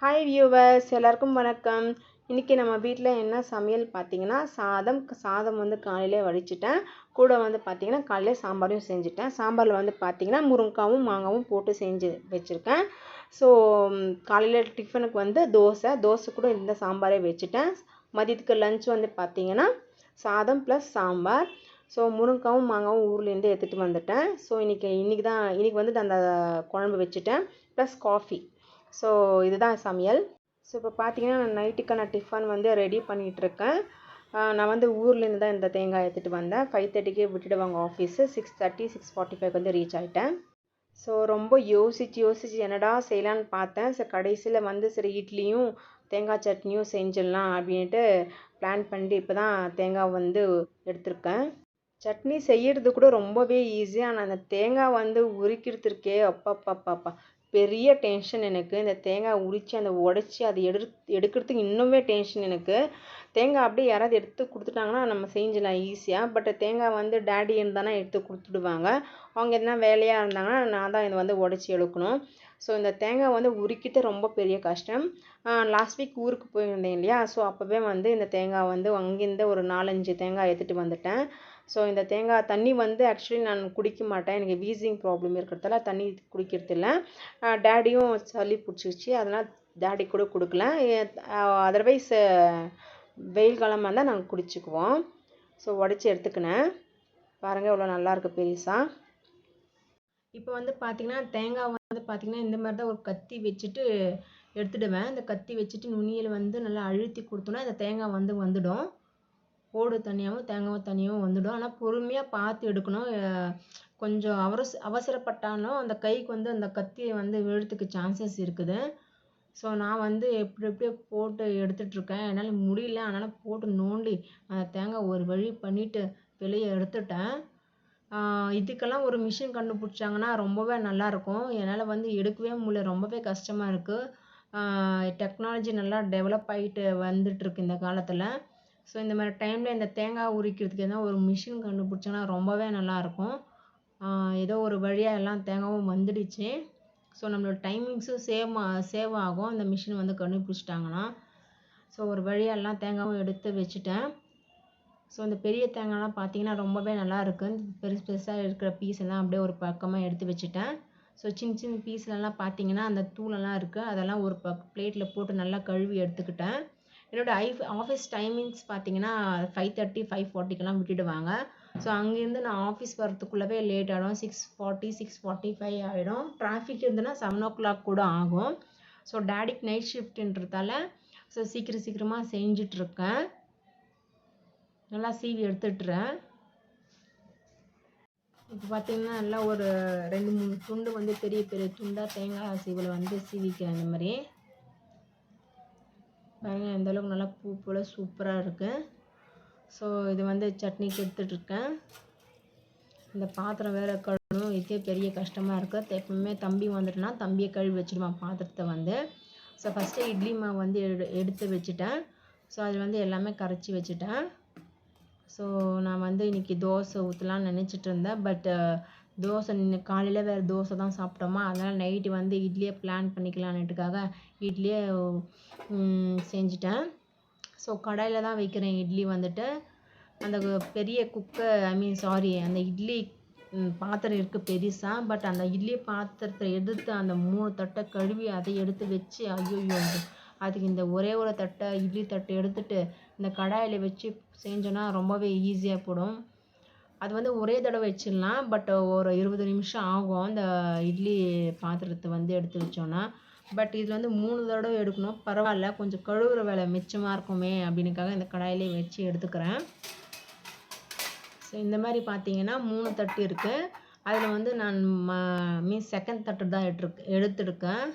Hi viewers, எல்லாருக்கும் வணக்கம். இன்றைக்கி நம்ம வீட்டில் என்ன சமையல் பார்த்தீங்கன்னா, சாதம் வந்து காலையிலே வடிச்சிட்டேன். கூட வந்து பார்த்திங்கன்னா காலையிலே சாம்பாரையும் செஞ்சுட்டேன். சாம்பாரில் வந்து பார்த்திங்கன்னா முருங்கைக்காவும் மாங்காவும் போட்டு செஞ்சு வச்சுருக்கேன். ஸோ காலையில் டிஃபனுக்கு வந்து தோசை கூட இந்த சாம்பாரே வச்சுட்டேன். மதியத்துக்கு லஞ்ச் வந்து பார்த்திங்கன்னா சாதம் ப்ளஸ் சாம்பார். ஸோ முருங்கைக்காவும் மாங்காவும் ஊர்லேருந்து எடுத்துகிட்டு வந்துட்டேன். ஸோ இன்றைக்கி வந்து அந்த குழம்பு வச்சுட்டேன் ப்ளஸ் காஃபி. ஸோ இதுதான் சமையல். ஸோ இப்போ பார்த்தீங்கன்னா நான் நைட்டுக்கான டிஃபன் வந்து ரெடி பண்ணிகிட்ருக்கேன். நான் வந்து ஊர்லேருந்து தான் இந்த தேங்காய் எடுத்துகிட்டு வந்தேன். 5:30க்கே விட்டுடுவாங்க ஆஃபீஸு. 6:30 6:45 வந்து ரீச் ஆகிட்டேன். ஸோ ரொம்ப யோசித்து என்னடா செய்யலான்னு பார்த்தேன். கடைசியில் வந்து சரி இட்லியும் தேங்காய் சட்னியும் செஞ்சிடலாம் அப்படின்ட்டு பிளான் பண்ணிட்டு இப்போ தான் தேங்காய் வந்து எடுத்திருக்கேன். சட்னி செய்கிறது கூட ரொம்பவே ஈஸி. ஆனால் அந்த தேங்காய் வந்து உரிக்கிறது இருக்கே, அப்பப்பப்பப்பா பெரிய டென்ஷன் எனக்கு. இந்த தேங்காய் உரித்து அந்த உடச்சி அதை எடுக்கிறதுக்கு இன்னுமே டென்ஷன் எனக்கு. தேங்காய் அப்படியே யாராவது எடுத்து கொடுத்துட்டாங்கன்னா நம்ம செஞ்சிடலாம் ஈஸியாக. பட் தேங்காய் வந்து டேடி இருந்தானா எடுத்து கொடுத்துடுவாங்க. அவங்க எதனா வேலையாக இருந்தாங்கன்னா நான் தான் இதை வந்து உடச்சி எடுக்கணும். ஸோ இந்த தேங்காய் வந்து உரிக்கிட்டு ரொம்ப பெரிய கஷ்டம். லாஸ்ட் வீக் ஊருக்கு போயிருந்தேன் இல்லையா, ஸோ அப்போவே வந்து இந்த தேங்காய் வந்து அங்கேருந்து ஒரு 4-5 தேங்காய் எடுத்துகிட்டு வந்துட்டேன். ஸோ இந்த தேங்காய் தண்ணி வந்து ஆக்சுவலி நான் குடிக்க மாட்டேன். எனக்கு வீசிங் ப்ராப்ளம் இருக்கிறதால தண்ணி குடிக்கிறது இல்லை. டேடியும் சளி பிடிச்சிருச்சு, அதனால் டேடி கூட கொடுக்கல. அதர்வைஸ் வெயில் காலமாக இருந்தால் நாங்கள் குடிச்சுக்குவோம். ஸோ உடச்சி எடுத்துக்கினேன். பாருங்கள் எவ்வளோ நல்லாயிருக்கு பெருசாக. இப்போ வந்து பார்த்திங்கன்னா தேங்காய் வந்து பார்த்திங்கன்னா இந்த மாதிரி தான் ஒரு கத்தி வச்சுட்டு எடுத்துடுவேன். இந்த கத்தி வச்சுட்டு நுனியில் வந்து நல்லா அழுத்தி கொடுத்தோன்னா இந்த தேங்காய் வந்து வந்துடும். ஓடு தனியாகவும் தேங்காய் தனியாகவும் வந்துடும். ஆனால் பொறுமையாக பார்த்து எடுக்கணும். கொஞ்சம் அவசரப்பட்டாலும் அந்த கைக்கு வந்து அந்த கத்தியை வந்து விழுறதுக்கு சான்சஸ் இருக்குது. ஸோ நான் வந்து எப்படியோ போட்டு எடுத்துகிட்ருக்கேன். என்னால் முடியல, அதனால் போட்டு நோண்டி அந்த தேங்காய் ஒரு வழி பண்ணிவிட்டு வெளியே எடுத்துட்டேன். இதுக்கெல்லாம் ஒரு மிஷின் கண்டுபிடிச்சாங்கன்னா ரொம்பவே நல்லாயிருக்கும். என்னால் வந்து எடுக்கவே முடியல, ரொம்பவே கஷ்டமாக இருக்குது. டெக்னாலஜி நல்லா டெவலப் ஆகிட்டு வந்துட்டுருக்கு இந்த காலத்தில். ஸோ இந்த மாதிரி டைமில் இந்த தேங்காய் உரிக்கிறதுக்கு எதனா ஒரு மிஷின் கண்டுபிடிச்சோன்னா ரொம்பவே நல்லாயிருக்கும். ஏதோ ஒரு வழியாக எல்லாம் தேங்காயும் வந்துடுச்சு. ஸோ நம்மளோட டைமிங்ஸும் சேவ் ஆகும் இந்த மிஷின் வந்து கண்டுபிடிச்சிட்டாங்கன்னா. ஸோ ஒரு வழியாக எல்லாம் தேங்காயும் எடுத்து வச்சுட்டேன். ஸோ இந்த பெரிய தேங்காய்லாம் பார்த்திங்கன்னா ரொம்பவே நல்லா இருக்குது. பெருசாக இருக்கிற பீஸ் எல்லாம் அப்படியே ஒரு பக்கமாக எடுத்து வச்சுட்டேன். ஸோ சின்ன பீஸ்லலாம் பார்த்திங்கன்னா அந்த தூளெல்லாம் இருக்குது, அதெல்லாம் ஒரு பிளேட்டில் போட்டு நல்லா கழுவி எடுத்துக்கிட்டேன். என்னோடய ஆஃபீஸ் டைமிங்ஸ் பார்த்திங்கன்னா 5:30 5:40க்கெல்லாம் விட்டுடுவாங்க. ஸோ அங்கேருந்து நான் ஆஃபீஸ் வரத்துக்குள்ளவே லேட் ஆகிடும். 6:40 6:45 ஆகிடும். டிராஃபிக் இருந்ததுன்னா 7 o'clock கூட ஆகும். ஸோ டேடிக்கு நைட் ஷிஃப்ட்டுன்றதால ஸோ சீக்கிரமாக செஞ்சிட்ருக்கேன். நல்லா சீவி எடுத்துட்டுறேன். இப்போ பார்த்திங்கன்னா நல்லா ஒரு 2-3 துண்டு வந்து பெரிய துண்டாக தேங்காய் சீவில் வந்து சீவிக்கிறேன். இந்த மாதிரி பாருங்க எந்தளவுக்கு நல்லா பூ போல் சூப்பராக இருக்குது. ஸோ இது வந்து சட்னிக்கு எடுத்துகிட்ருக்கேன். இந்த பாத்திரம் வேறு கழுவணும், இதுக்கே பெரிய கஷ்டமாக இருக்குது. எப்பவுமே தம்பி வந்துட்டுனா தம்பியை கழுவி வச்சுடுவான் பாத்திரத்தை வந்து. ஸோ ஃபஸ்ட்டு இட்லி மாவு வந்து எடுத்து வச்சுட்டேன். ஸோ அதில் வந்து எல்லாமே கரைச்சி வச்சுட்டேன். ஸோ நான் வந்து இன்றைக்கி தோசை ஊற்றலான்னு நினச்சிட்டு இருந்தேன். பட் தோசை காலையில் வேறு தோசை தான் சாப்பிட்டோமா, அதனால் நைட்டு வந்து இட்லியே பிளான் பண்ணிக்கலான்னுட்டுக்காக இட்லியே செஞ்சுட்டேன். ஸோ கடாயில் தான் வைக்கிறேன் இட்லி வந்துட்டு. அந்த பெரிய குக்கர் அந்த இட்லி பாத்திரம் இருக்குது பெருசாக. பட் அந்த இட்லி பாத்திரத்தை எடுத்து அந்த 3 தட்டை கழுவி அதை எடுத்து வச்சு ஐயோ அதுக்கு இந்த ஒரே ஒரு இட்லி தட்டை எடுத்துகிட்டு இந்த கடாயில் வச்சு செஞ்சோன்னா ரொம்பவே ஈஸியாக போடும். அது வந்து ஒரே தடவை வச்சிடலாம், பட் ஒரு 20 நிமிஷம் ஆகும் இந்த இட்லி பாத்திரத்தை வந்து எடுத்து வச்சோன்னா. பட் இதில் வந்து 3 தடவை எடுக்கணும். பரவாயில்ல, கொஞ்சம் கழுவுற வேலை மிச்சமாக இருக்குமே அப்படின்னுக்காக இந்த கடாயிலே வச்சு எடுத்துக்கிறேன். ஸோ இந்த மாதிரி பார்த்தீங்கன்னா 3 தட்டு இருக்குது. அதில் வந்து நான் செகண்ட் தட்டு தான் எடுத்துருக்கேன்.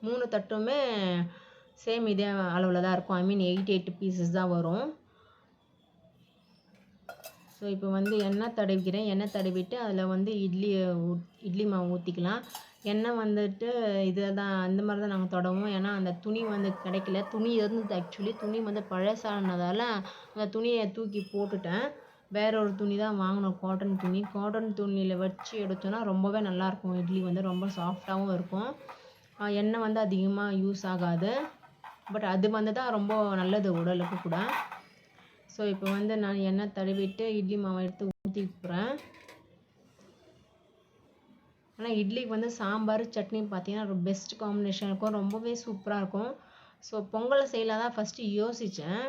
3 தட்டுமே சேம் இதே அளவில் தான் இருக்கும். 8 பீசஸ் தான் வரும். ஸோ இப்போ வந்து எண்ணெய் தடவிக்கிறேன். எண்ணெய் தடவிட்டு அதில் வந்து இட்லி மாவு ஊற்றிக்கலாம். எண்ணெய் வந்துட்டு இதில் தான் இந்த மாதிரி தான் நாங்கள் தடவுவோம். ஏன்னா அந்த துணி வந்து கிடைக்கல. துணி இருந்தது, ஆக்சுவலி துணி வந்து பழசானதால் அந்த துணியை தூக்கி போட்டுட்டேன். வேற ஒரு துணி தான் வாங்கினோம், காட்டன் துணியில் வச்சு எடுத்தோன்னா ரொம்பவே நல்லாயிருக்கும். இட்லி வந்து ரொம்ப சாஃப்டாகவும் இருக்கும். எண்ணெய் வந்து அதிகமாக யூஸ் ஆகாது. பட் அது வந்து தான் ரொம்ப நல்லது உடலுக்கு கூட. ஸோ இப்போ வந்து நான் எண்ணெய் தடவிட்டு இட்லி மாவை எடுத்து ஊற்றிக்கிறேன். ஆனால் இட்லிக்கு வந்து சாம்பார் சட்னி பார்த்தீங்கன்னா ஒரு பெஸ்ட் காம்பினேஷன் இருக்கும், ரொம்பவே சூப்பராக இருக்கும். ஸோ பொங்கலை செய்யலாம் தான் ஃபஸ்ட்டு யோசித்தேன்.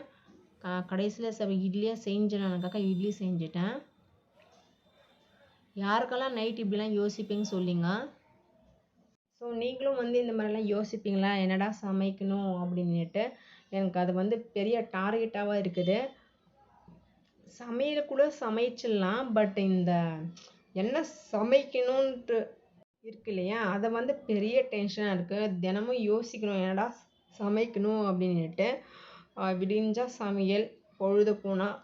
கடைசியில் இட்லியே செஞ்சேனாக்காக்கா இட்லி செஞ்சுட்டேன். யாருக்கெல்லாம் நைட் இப்படிலாம் யோசிப்பீங்கன்னு சொல்லிங்க. ஸோ நீங்களும் வந்து இந்த மாதிரிலாம் யோசிப்பீங்களா, என்னடா சமைக்கணும் அப்படின்னுட்டு. எனக்கு அது வந்து பெரிய டார்கெட்டாக இருக்குது. சமையல் கூட சமைச்சிடலாம், பட் இந்த என்ன சமைக்கணுன்ட்டு இருக்கு இல்லையா, அதை வந்து பெரிய டென்ஷனாக இருக்குது. தினமும் யோசிக்கணும் என்னடா சமைக்கணும் அப்படின்னுட்டு. விடிஞ்சா சமையல், பொழுது போனால்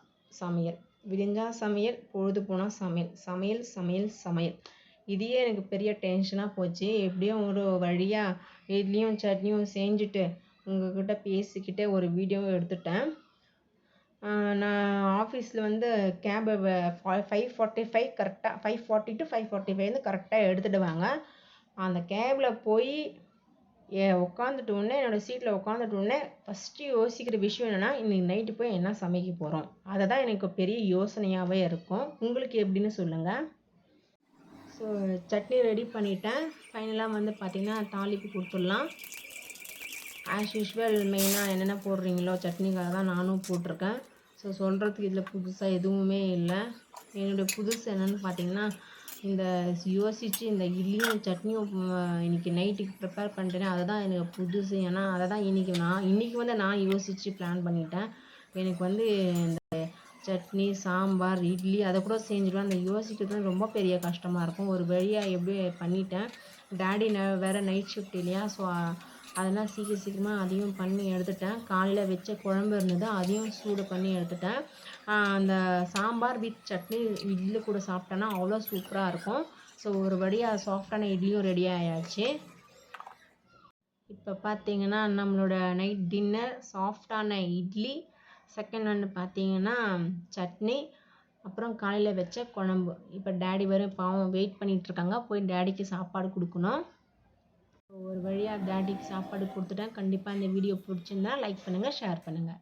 சமையல், விடிஞ்சா சமையல், பொழுது போனால் சமையல், சமையல் சமையல் சமையல். இதையே எனக்கு பெரிய டென்ஷனாக போச்சு. எப்படியும் ஒரு வழியாக இட்லியும் சட்னியும் செஞ்சுட்டு உங்கள்கிட்ட பேசிக்கிட்டே ஒரு வீடியோவும் எடுத்துட்டேன். நான் ஆஃபீஸில் வந்து கேபை 5:45 கரெக்டாக 5:40 to 5:45 வந்து கரெக்டாக எடுத்துடுவாங்க. அந்த கேபில் போய் உட்காந்துட்டோடனே என்னோடய சீட்டில் உட்காந்துட்டோடனே ஃபஸ்ட்டு யோசிக்கிற விஷயம் என்னென்னா, இன்றைக்கி நைட்டு போய் என்ன சமைக்க போகிறோம். அதை தான் எனக்கு பெரிய யோசனையாகவே இருக்கும். உங்களுக்கு எப்படின்னு சொல்லுங்கள். ஸோ சட்னி ரெடி பண்ணிட்டேன். ஃபைனலாக வந்து பார்த்திங்கன்னா தாளிப்பு கொடுத்துடலாம். ஆஸ் யூஷுவல் மெயினாக என்னென்ன போடுறீங்களோ சட்னிக்காக தான் நானும் போட்டிருக்கேன். ஸோ சொல்கிறதுக்கு இதில் புதுசாக எதுவுமே இல்லை. என்னுடைய புதுசு என்னென்னு பார்த்தீங்கன்னா, இந்த யோசித்து இந்த இட்லியும் சட்னியும் இன்றைக்கி நைட்டுக்கு ப்ரிப்பேர் பண்ணிட்டேனே அதுதான் எனக்கு புதுசு. ஏன்னா அதை தான் இன்றைக்கி வந்து நான் யோசித்து பிளான் பண்ணிட்டேன். எனக்கு வந்து இந்த சட்னி, சாம்பார், இட்லி அதை கூட செஞ்சுடுவேன். அந்த யோசிக்கிறது ரொம்ப பெரிய கஷ்டமாக இருக்கும். ஒரு வழியாக எப்படியோ பண்ணிட்டேன். டேடி வேறு நைட் ஷிஃப்ட் இல்லையா, ஸோ அதெல்லாம் சீக்கிரமாக அதையும் பண்ணி எடுத்துட்டேன். காலையில் வச்ச குழம்பு இருந்தது, அதையும் சூடு பண்ணி எடுத்துட்டேன். அந்த சாம்பார் வித் சட்னி இட்லி கூட சாப்பிட்டேன்னா அவ்வளோ சூப்பராக இருக்கும். ஸோ ஒரு வழியாக சாஃப்டான இட்லியும் ரெடி ஆயாச்சு. இப்போ பார்த்தீங்கன்னா நம்மளோட நைட் டின்னர் சாஃப்டான இட்லி, செகண்ட் வந்து பார்த்தீங்கன்னா சட்னி, அப்புறம் காலையில் வச்ச குழம்பு. இப்போ டேடி வரும், பாவம் வெயிட் பண்ணிகிட்ருக்காங்க, போய் டேடிக்கு சாப்பாடு கொடுக்கணும். ஒரு வழியாக டேடிக்கு சாப்பாடு கொடுத்துட்டேன். கண்டிப்பாக இந்த வீடியோ பிடிச்சிருந்தா லைக் பண்ணுங்கள், ஷேர் பண்ணுங்கள்.